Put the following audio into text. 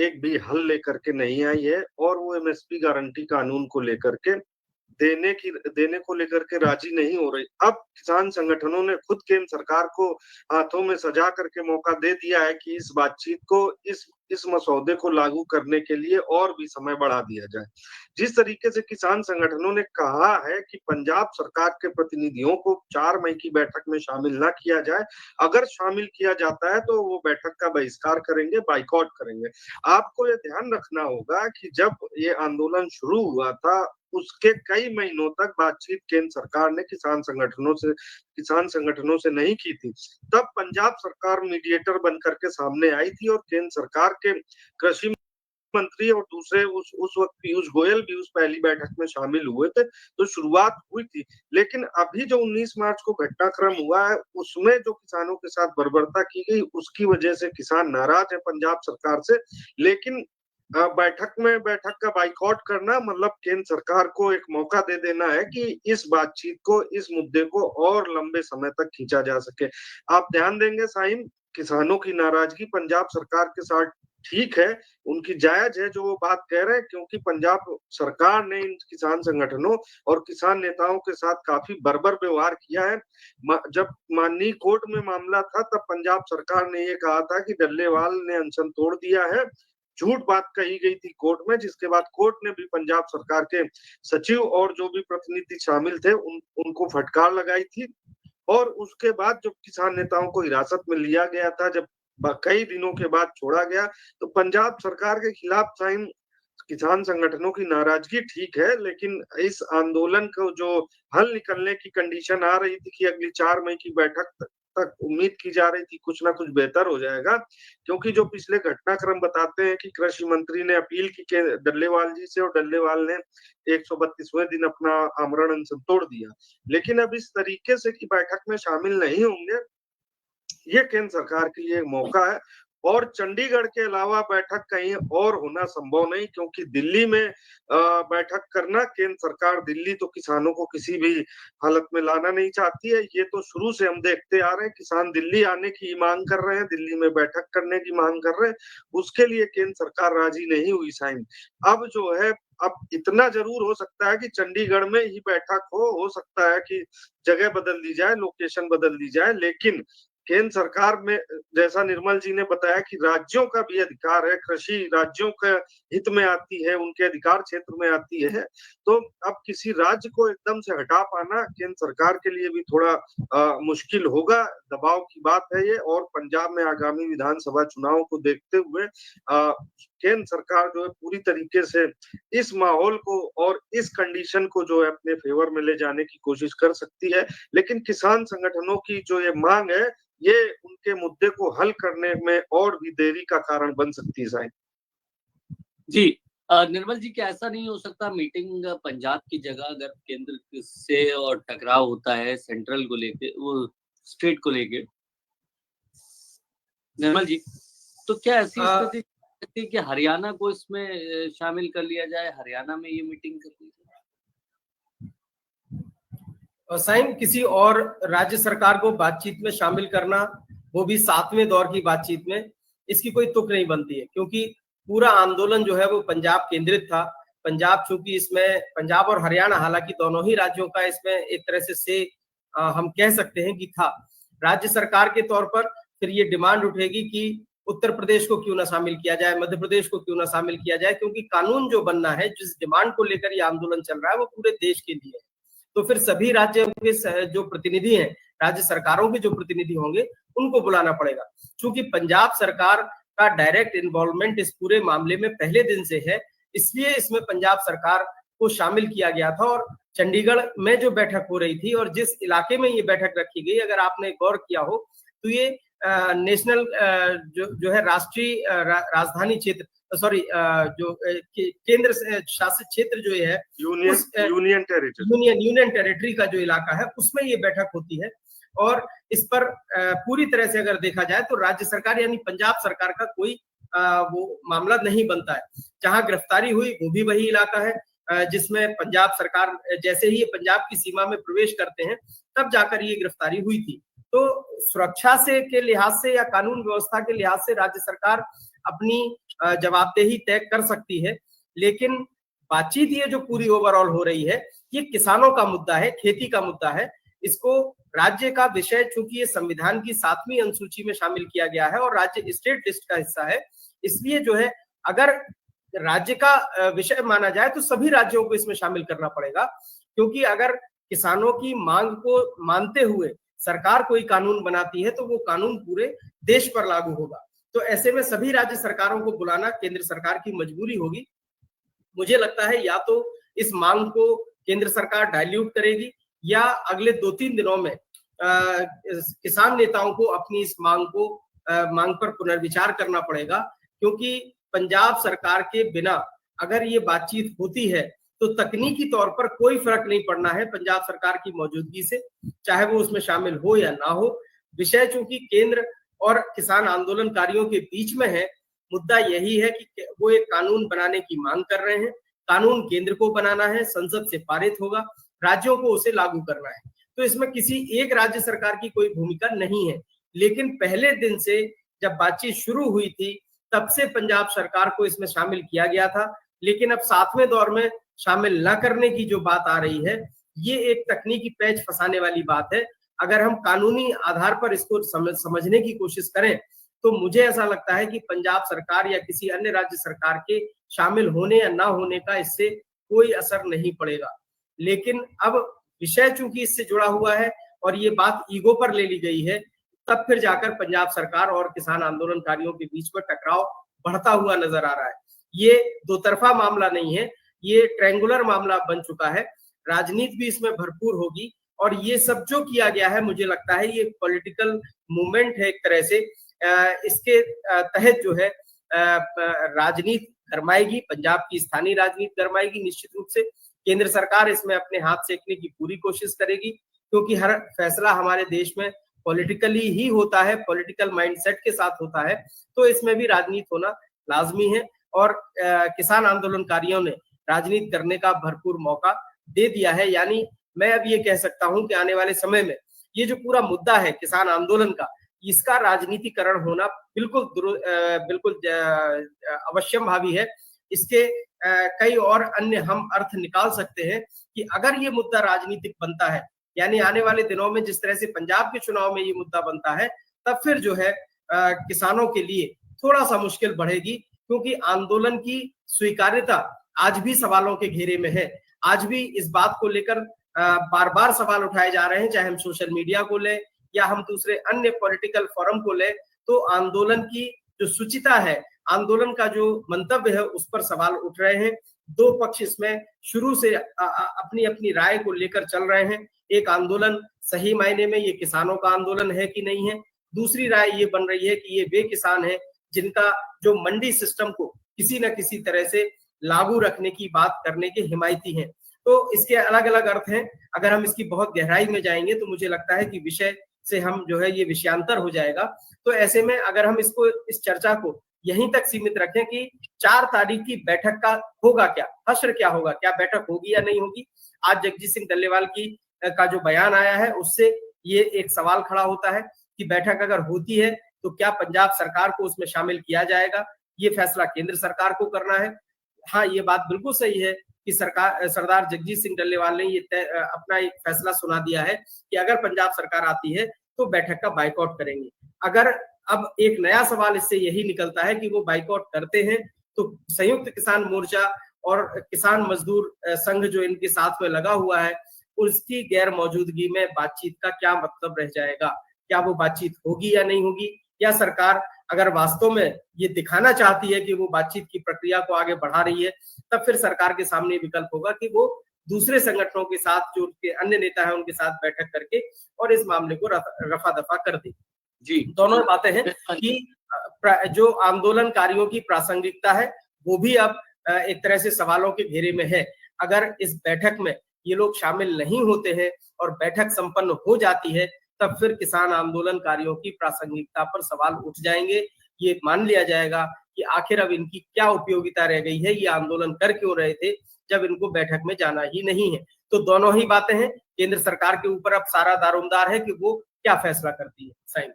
एक भी हल लेकर के नहीं आई है और वो एमएसपी गारंटी कानून को लेकर के देने को लेकर के राजी नहीं हो रही। अब किसान संगठनों ने खुद केंद्र सरकार को हाथों में सजा करके मौका दे दिया है कि इस बातचीत को, इस मसौदे को लागू करने के लिए और भी समय बढ़ा दिया जाए। जिस तरीके से किसान संगठनों ने कहा है कि पंजाब सरकार के प्रतिनिधियों को 4 मई की बैठक में शामिल ना किया जाए, अगर शामिल किया जाता है तो वो बैठक का बहिष्कार करेंगे, बाइकआउट करेंगे। आपको ये ध्यान रखना होगा कि जब ये आंदोलन शुरू हुआ था उसके कई महीनों तक बातचीत केंद्र सरकार ने किसान संगठनों से नहीं की थी। तब पंजाब सरकार मीडिएटर बनकर के सामने आई थी और केंद्र सरकार के कृषि मंत्री और दूसरे उस वक्त पीयूष गोयल भी उस पहली बैठक में शामिल हुए थे, तो शुरुआत हुई थी। लेकिन अभी जो 19 मार्च को घटनाक्रम हुआ है उसमें जो किसानों के साथ बर्बरता की गई उसकी वजह से किसान नाराज है पंजाब सरकार से। लेकिन बैठक का बाइकआउट करना मतलब केंद्र सरकार को एक मौका दे देना है कि इस बातचीत को, इस मुद्दे को और लंबे समय तक खींचा जा सके। आप ध्यान देंगे साहिम, किसानों की नाराजगी पंजाब सरकार के साथ ठीक है, उनकी जायज है जो वो बात कह रहे हैं, क्योंकि पंजाब सरकार ने इन किसान संगठनों और किसान नेताओं के साथ काफी बर्बर व्यवहार किया है। जब माननीय कोर्ट में मामला था तब पंजाब सरकार ने ये कहा था कि डल्लेवाल ने अनशन तोड़ दिया है, झूठ बात कही गई थी कोर्ट में, जिसके बाद कोर्ट ने भी पंजाब सरकार के सचिव और जो भी प्रतिनिधि शामिल थे उनको फटकार लगाई थी। और उसके बाद जब किसान नेताओं को हिरासत में लिया गया था, जब कई दिनों के बाद छोड़ा गया, तो पंजाब सरकार के खिलाफ साइन किसान संगठनों की नाराजगी ठीक है, लेकिन इस आंदोलन को जो हल निकलने की कंडीशन आ रही थी कि अगली 4 मई की बैठक तक उम्मीद की जा रही थी कुछ ना कुछ बेहतर हो जाएगा, क्योंकि जो पिछले घटनाक्रम बताते हैं कि कृषि मंत्री ने अपील की के डल्लेवाल जी से और डल्लेवाल ने 132वें दिन अपना आमरण अनशन तोड़ दिया। लेकिन अब इस तरीके से कि बैठक में शामिल नहीं होंगे, ये केंद्र सरकार के लिए मौका है। और चंडीगढ़ के अलावा बैठक कहीं और होना संभव नहीं, क्योंकि दिल्ली में बैठक करना, केंद्र सरकार दिल्ली तो किसानों को किसी भी हालत में लाना नहीं चाहती है। ये तो शुरू से हम देखते आ रहे हैं, किसान दिल्ली आने की मांग कर रहे हैं, दिल्ली में बैठक करने की मांग कर रहे हैं, उसके लिए केंद्र सरकार राजी नहीं हुई साइन। अब जो है, अब इतना जरूर हो सकता है कि चंडीगढ़ में ही बैठक हो सकता है कि जगह बदल दी जाए, लोकेशन बदल दी जाए, लेकिन केंद्र सरकार में, जैसा निर्मल जी ने बताया कि राज्यों का भी अधिकार है, कृषि राज्यों के हित में आती है, उनके अधिकार क्षेत्र में आती है, तो अब किसी राज्य को एकदम से हटा पाना केंद्र सरकार के लिए भी थोड़ा मुश्किल होगा, दबाव की बात है ये। और पंजाब में आगामी विधानसभा चुनाव को देखते हुए केंद्र सरकार जो है पूरी तरीके से इस माहौल को और इस कंडीशन को जो है अपने फेवर में ले जाने की कोशिश कर सकती है। लेकिन किसान संगठनों की जो ये मांग है, ये उनके मुद्दे को हल करने में और भी देरी का कारण बन सकती है साइन। जी निर्मल जी, क्या ऐसा नहीं हो सकता मीटिंग पंजाब की जगह अगर केंद्र से और टकराव होता है सेंट्रल को लेके, वो स्टेट को लेके, निर्मल जी, तो क्या ऐसी स्थिति कि हरियाणा को इसमें शामिल कर लिया जाए, हरियाणा में ये मीटिंग कर ली जाए? साइन, किसी और राज्य सरकार को बातचीत में शामिल करना, वो भी 7वें दौर की बातचीत में, इसकी कोई तुक नहीं बनती है, क्योंकि पूरा आंदोलन जो है वो पंजाब केंद्रित था। पंजाब, चूंकि इसमें पंजाब और हरियाणा, हालांकि दोनों ही राज्यों का इसमें एक तरह से हम कह सकते हैं कि था। राज्य सरकार के तौर पर फिर ये डिमांड उठेगी कि उत्तर प्रदेश को क्यों ना शामिल किया जाए, मध्य प्रदेश को क्यों ना शामिल किया जाए, क्योंकि कानून जो बनना है, जिस डिमांड को लेकर ये आंदोलन चल रहा है, वो पूरे देश के लिए है। तो फिर सभी राज्यों के जो प्रतिनिधि हैं, राज्य सरकारों के जो प्रतिनिधि होंगे, उनको बुलाना पड़ेगा। चूंकि पंजाब सरकार का डायरेक्ट इन्वॉल्वमेंट इस पूरे मामले में पहले दिन से है, इसलिए इसमें पंजाब सरकार को शामिल किया गया था। और चंडीगढ़ में जो बैठक हो रही थी और जिस इलाके में ये बैठक रखी गई, अगर आपने गौर किया हो तो ये नेशनल जो है राष्ट्रीय राजधानी क्षेत्र, सॉरी, जो केंद्र शासित क्षेत्र जो है, यूनियन टेरिटरी का जो इलाका है, उसमें ये बैठक होती है। और इस पर पूरी तरह से अगर देखा जाए तो राज्य सरकार यानी पंजाब सरकार का कोई वो मामला नहीं बनता है। जहां गिरफ्तारी हुई वो भी वही इलाका है जिसमें पंजाब सरकार, जैसे ही ये पंजाब की सीमा में प्रवेश करते हैं, तब जाकर ये गिरफ्तारी हुई थी। तो सुरक्षा से के लिहाज से या कानून व्यवस्था के लिहाज से राज्य सरकार अपनी जवाबदेही तय कर सकती है। लेकिन बातचीत ये जो पूरी ओवरऑल हो रही है, ये किसानों का मुद्दा है, खेती का मुद्दा है। इसको राज्य का विषय, चूंकि ये संविधान की 7वीं अनुसूची में शामिल किया गया है और राज्य स्टेट लिस्ट का हिस्सा है, इसलिए जो है अगर राज्य का विषय माना जाए तो सभी राज्यों को इसमें शामिल करना पड़ेगा। क्योंकि अगर किसानों की मांग को मानते हुए सरकार कोई कानून बनाती है तो वो कानून पूरे देश पर लागू होगा। तो ऐसे में सभी राज्य सरकारों को बुलाना केंद्र सरकार की मजबूरी होगी। मुझे लगता है या तो इस मांग को केंद्र सरकार डाइल्यूट करेगी या अगले 2-3 दिनों में किसान नेताओं को अपनी इस मांग पर पुनर्विचार करना पड़ेगा। क्योंकि पंजाब सरकार के बिना अगर ये बातचीत होती है तो तकनीकी तौर पर कोई फर्क नहीं पड़ना है पंजाब सरकार की मौजूदगी से, चाहे वो उसमें शामिल हो या ना हो। विषय चूंकि केंद्र और किसान आंदोलनकारियों के बीच में है, मुद्दा यही है कि वो एक कानून बनाने की मांग कर रहे हैं। कानून केंद्र को बनाना है, संसद से पारित होगा, राज्यों को उसे लागू करना है। तो इसमें किसी एक राज्य सरकार की कोई भूमिका नहीं है। लेकिन पहले दिन से जब बातचीत शुरू हुई थी तब से पंजाब सरकार को इसमें शामिल किया गया था। लेकिन अब 7वें दौर में शामिल न करने की जो बात आ रही है, ये एक तकनीकी पैच फंसाने वाली बात है। अगर हम कानूनी आधार पर इसको समझने की कोशिश करें तो मुझे ऐसा लगता है कि पंजाब सरकार या किसी अन्य राज्य सरकार के शामिल होने या ना होने का इससे कोई असर नहीं पड़ेगा। लेकिन अब विषय चूंकि इससे जुड़ा हुआ है और ये बात ईगो पर ले ली गई है, तब फिर जाकर पंजाब सरकार और किसान आंदोलनकारियों के बीच में टकराव बढ़ता हुआ नजर आ रहा है। ये दो तरफा मामला नहीं है, ये ट्रायंगुलर मामला बन चुका है। राजनीति भी इसमें भरपूर होगी और ये सब जो किया गया है, मुझे लगता है ये पॉलिटिकल मूवमेंट है एक तरह से। इसके तहत जो है राजनीति गरमाएगी, पंजाब की स्थानीय राजनीति गरमाएगी निश्चित रूप से। केंद्र सरकार इसमें अपने हाथ सेकने की पूरी कोशिश करेगी, क्योंकि हर फैसला हमारे देश में पॉलिटिकली ही होता है, पॉलिटिकल माइंडसेट के साथ होता है। तो इसमें भी राजनीति होना लाजमी है और किसान आंदोलनकारियों ने राजनीति करने का भरपूर मौका दे दिया है। यानी मैं अब ये कह सकता हूं कि आने वाले समय में ये जो पूरा मुद्दा है किसान आंदोलन का, इसका राजनीतिकरण होना बिल्कुल अवश्यम भावी है। इसके कई और अन्य हम अर्थ निकाल सकते हैं कि अगर ये मुद्दा राजनीतिक बनता है, यानी आने वाले दिनों में जिस तरह से पंजाब के चुनाव में ये मुद्दा बनता है, तब फिर जो है किसानों के लिए थोड़ा सा मुश्किल बढ़ेगी। क्योंकि आंदोलन की स्वीकार्यता आज भी सवालों के घेरे में है। आज भी इस बात को लेकर बार बार सवाल उठाए जा रहे हैं, चाहे हम सोशल मीडिया को लें या हम दूसरे अन्य पॉलिटिकल फोरम को लें, तो आंदोलन की जो सुचिता है, आंदोलन का जो मंतव्य है, उस पर सवाल उठ रहे हैं। दो पक्ष इसमें शुरू से अपनी अपनी राय को लेकर चल रहे हैं। एक आंदोलन सही मायने में ये किसानों का आंदोलन है कि नहीं है, दूसरी राय ये बन रही है कि ये वे किसान हैं जिनका जो मंडी सिस्टम को किसी न किसी तरह से लागू रखने की बात करने के हिमायती हैं। तो इसके अलग अलग अर्थ हैं। अगर हम इसकी बहुत गहराई में जाएंगे तो मुझे लगता है कि विषय से हम जो है ये विषयांतर हो जाएगा। तो ऐसे में अगर हम इस चर्चा को यहीं तक सीमित रखें कि 4 तारीख की बैठक का होगा क्या, हश्र क्या होगा, क्या बैठक होगी या नहीं होगी। आज जगजीत सिंह डल्लेवाल का जो बयान आया है उससे ये एक सवाल खड़ा होता है कि बैठक अगर होती है तो क्या पंजाब सरकार को उसमें शामिल किया जाएगा। ये फैसला केंद्र सरकार को करना है। हाँ, ये बात बिल्कुल सही है कि सरदार जगजीत सिंह डल्लेवाल ने ये अपना एक फैसला सुना दिया है कि अगर पंजाब सरकार आती है तो बैठक का बाइकआउट करेंगे। अगर अब एक नया सवाल इससे यही निकलता है कि वो बाइकआउट करते हैं तो संयुक्त किसान मोर्चा और किसान मजदूर संघ जो इनके साथ में लगा हुआ है, उसकी गैर मौजूदगी में बातचीत का क्या मतलब रह जाएगा। क्या वो बातचीत होगी या नहीं होगी, या सरकार अगर वास्तव में ये दिखाना चाहती है कि वो बातचीत की प्रक्रिया को आगे बढ़ा रही है, तब फिर सरकार के सामने विकल्प होगा कि वो दूसरे संगठनों के साथ, जो उनके अन्य नेता है, उनके साथ बैठक करके और इस मामले को रफा दफा कर दे। जी, दोनों बातें हैं कि जो आंदोलनकारियों की प्रासंगिकता है वो भी अब एक तरह से सवालों के घेरे में है। अगर इस बैठक में ये लोग शामिल नहीं होते हैं और बैठक संपन्न हो जाती है, तब फिर किसान आंदोलनकारियों की प्रासंगिकता पर सवाल उठ जाएंगे। ये मान लिया जाएगा कि आखिर अब इनकी क्या उपयोगिता रह गई है, ये आंदोलन कर क्यों रहे थे जब इनको बैठक में जाना ही नहीं है। तो दोनों ही बातें हैं। केंद्र सरकार के ऊपर अब सारा दारोमदार है कि वो क्या फैसला करती है। साइम।